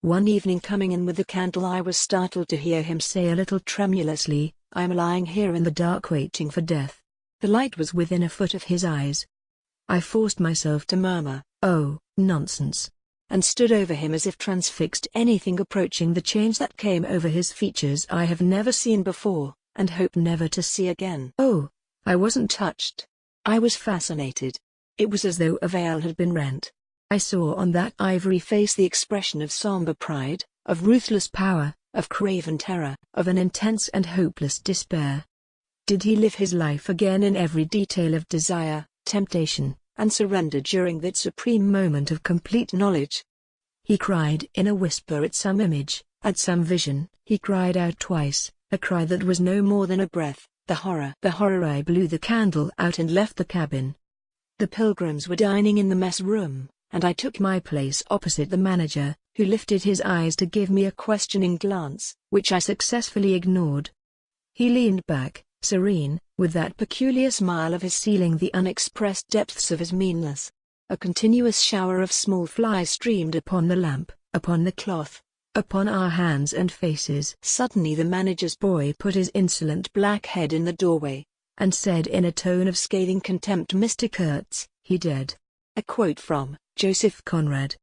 One evening coming in with the candle, I was startled to hear him say a little tremulously, "I am lying here in the dark waiting for death." The light was within a foot of his eyes. I forced myself to murmur, "Oh, nonsense," and stood over him as if transfixed. Anything approaching the change that came over his features I have never seen before, and hope never to see again. Oh, I wasn't touched. I was fascinated. It was as though a veil had been rent. I saw on that ivory face the expression of sombre pride, of ruthless power, of craven terror, of an intense and hopeless despair. Did he live his life again in every detail of desire, temptation, and surrender during that supreme moment of complete knowledge? He cried in a whisper at some image, at some vision. He cried out twice, a cry that was no more than a breath, the horror. I blew the candle out and left the cabin. The pilgrims were dining in the mess room, and I took my place opposite the manager, who lifted his eyes to give me a questioning glance, which I successfully ignored. He leaned back, serene, with that peculiar smile of his sealing the unexpressed depths of his meanness. A continuous shower of small flies streamed upon the lamp, upon the cloth, upon our hands and faces. Suddenly the manager's boy put his insolent black head in the doorway, and said in a tone of scathing contempt, "Mistah Kurtz, he dead." A quote from Conrad.